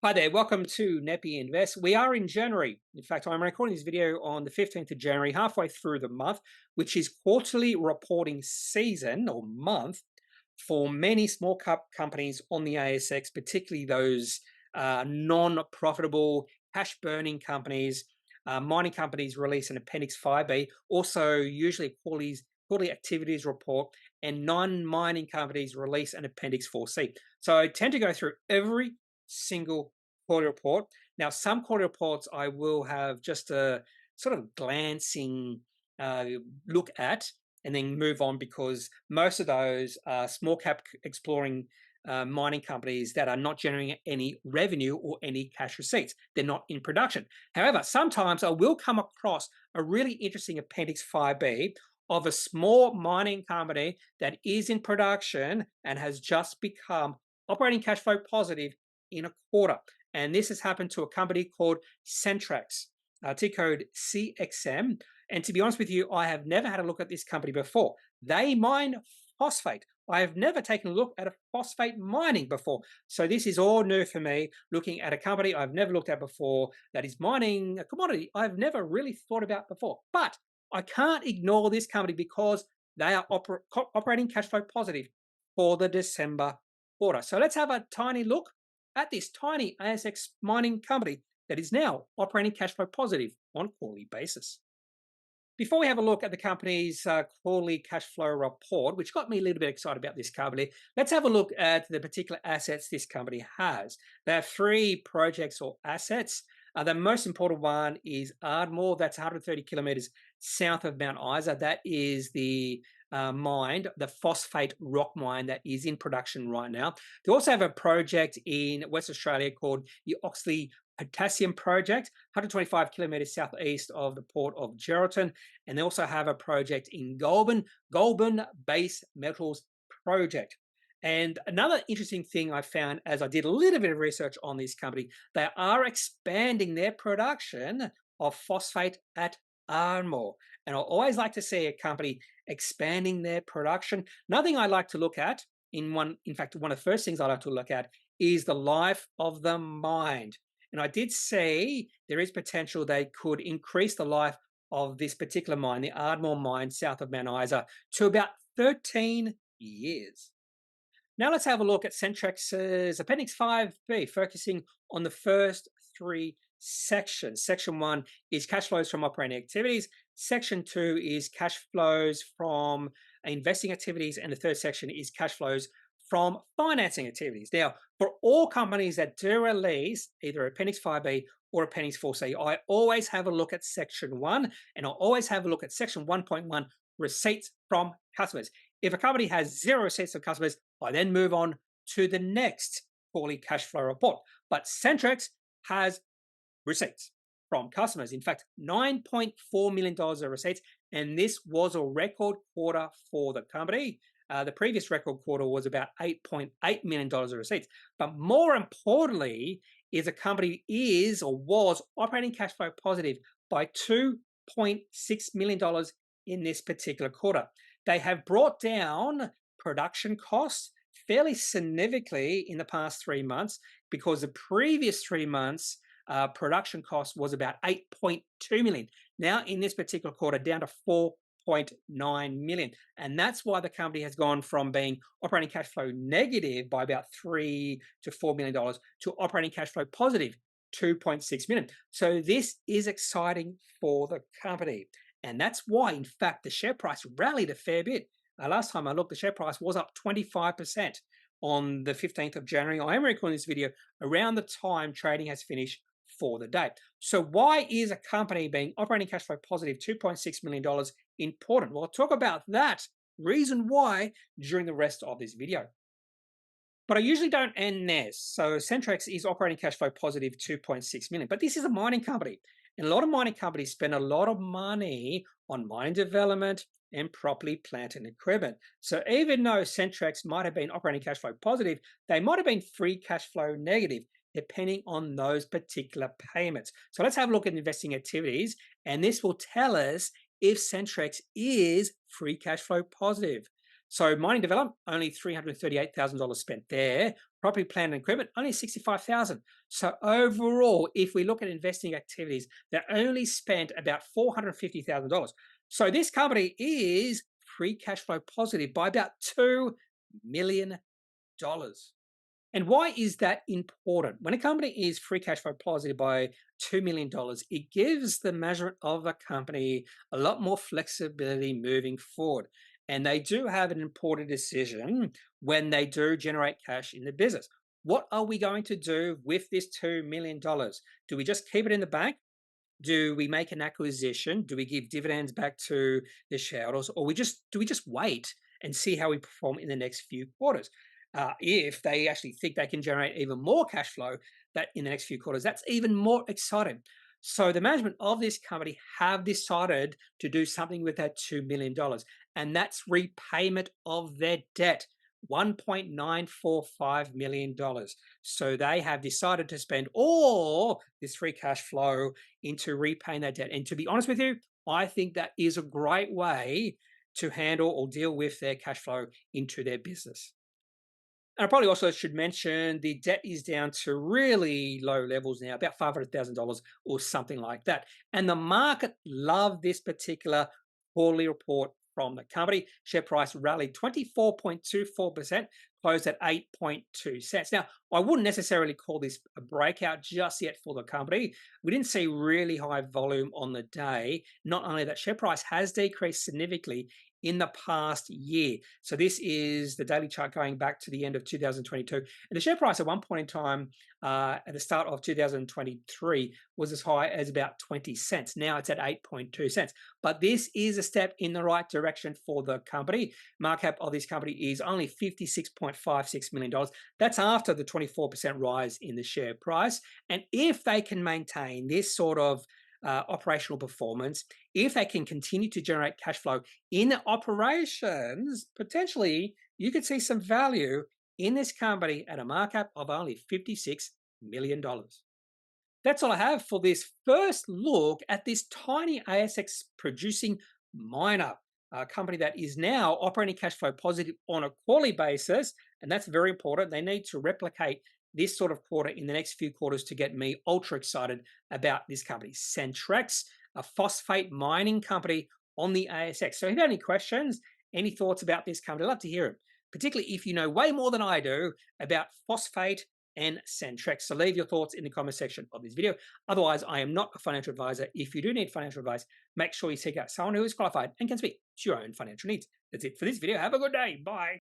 Hi there, welcome to Kneppy Invest. We are in January. In fact, I'm recording this video on the 15th of January, halfway through the month, which is quarterly reporting season or month for many small cap companies on the ASX, particularly those non-profitable, cash-burning companies. Mining companies release an Appendix 5B, also usually quarterly activities report, and non-mining companies release an Appendix 4C. So I tend to go through every single quarterly report. Now, some quarterly reports I will have just a sort of glancing uh, look at and then move on, because most of those are small cap exploring mining companies that are not generating any revenue or any cash receipts. They're not in production. However, sometimes I will come across a really interesting Appendix 5B of a small mining company that is in production and has just become operating cash flow positive in a quarter. And this has happened to a company called Centrex, T code CXM. And to be honest with you, I have never had a look at this company before. They mine phosphate. I have never taken a look at a phosphate mining before. So this is all new for me, looking at a company I've never looked at before that is mining a commodity I've never really thought about before. But I can't ignore this company because they are operating cash flow positive for the December quarter. So let's have a tiny look at this tiny ASX mining company that is now operating cash flow positive on a quarterly basis. Before we have a look at the company's quarterly cash flow report, which got me a little bit excited about this company, let's have a look at the particular assets this company has. There are three projects or assets. The most important one is Ardmore. That's 130 kilometers south of Mount Isa. That is the mine, the phosphate rock mine that is in production right now. They also have a project in West Australia called the Oxley Potassium Project, 125 kilometers southeast of the port of Geraldton. And they also have a project in Goulburn Base Metals Project. And another interesting thing I found as I did a little bit of research on this company, they are expanding their production of phosphate at Ardmore. And I always like to see a company expanding their production. Another thing I like to look at, in fact, one of the first things I like to look at is the life of the mine. And I did say there is potential they could increase the life of this particular mine, the Ardmore mine south of Mount Isa, to about 13 years. Now let's have a look at Centrex's Appendix 5B, focusing on the first three sections. Section 1 is cash flows from operating activities. Section 2 is cash flows from investing activities. And the third section is cash flows from financing activities. Now, for all companies that do release either Appendix 5B or Appendix 4C, I always have a look at Section 1, and I always have a look at Section 1.1, receipts from customers. If a company has zero receipts from customers, I then move on to the next quarterly cash flow report. But Centrex has receipts from customers. In fact, $9.4 million of receipts, and this was a record quarter for the company. The previous record quarter was about $8.8 million of receipts. But more importantly, is a company is or was operating cash flow positive by $2.6 million in this particular quarter. They have brought down production costs fairly significantly in the past 3 months, because the previous 3 months production cost was about 8.2 million. Now in this particular quarter, down to 4.9 million. And that's why the company has gone from being operating cash flow negative by about $3 to $4 million to operating cash flow positive, 2.6 million. So this is exciting for the company. And that's why, in fact, the share price rallied a fair bit. Last time I looked, the share price was up 25% on the 15th of January. I am recording this video around the time trading has finished for the day. So why is a company being operating cash flow positive $2.6 million important? Well, I'll talk about that reason why during the rest of this video. But I usually don't end there. So Centrex is operating cash flow positive $2.6 million. But this is a mining company. And a lot of mining companies spend a lot of money on mine development and property, plant, and equipment. So even though Centrex might have been operating cash flow positive, they might have been free cash flow negative, depending on those particular payments. So let's have a look at investing activities. And this will tell us if Centrex is free cash flow positive. So mining development, only $338,000 spent there. Property, plant, and equipment, only 65,000. So overall, if we look at investing activities, they only spent about $450,000. So this company is free cash flow positive by about $2 million. And why is that important? When a company is free cash flow positive by $2 million, it gives the management of a company a lot more flexibility moving forward. And they do have an important decision when they do generate cash in the business. What are we going to do with this $2 million? Do we just keep it in the bank? Do we make an acquisition? Do we give dividends back to the shareholders? Or do we just wait and see how we perform in the next few quarters? If they actually think they can generate even more cash flow that in the next few quarters, that's even more exciting. So the management of this company have decided to do something with that $2 million, and that's repayment of their debt. $1.945 million. So they have decided to spend all this free cash flow into repaying that debt. And to be honest with you, I think that is a great way to handle or deal with their cash flow into their business. And I probably also should mention the debt is down to really low levels now, about $500,000 or something like that. And the market loved this particular quarterly report from the company. Share price rallied 24.24%, closed at 8.2 cents. Now, I wouldn't necessarily call this a breakout just yet for the company. We didn't see really high volume on the day. Not only that, share price has decreased significantly in the past year. So this is the daily chart going back to the end of 2022. And the share price at one point in time, at the start of 2023, was as high as about 20 cents. Now it's at 8.2 cents. But this is a step in the right direction for the company. Market cap of this company is only $56.56 million. That's after the 24% rise in the share price. And if they can maintain this sort of operational performance, if they can continue to generate cash flow in the operations, potentially you could see some value in this company at a market cap of only $56 million. That's all I have for this first look at this tiny ASX producing miner, a company that is now operating cash flow positive on a quarterly basis. And that's very important. They need to replicate this sort of quarter in the next few quarters to get me ultra excited about this company, Centrex, a phosphate mining company on the ASX. So if you have any questions, any thoughts about this company, I'd love to hear them, particularly if you know way more than I do about phosphate and Centrex. So leave your thoughts in the comment section of this video. Otherwise, I am not a financial advisor. If you do need financial advice, make sure you seek out someone who is qualified and can speak to your own financial needs. That's it for this video. Have a good day. Bye.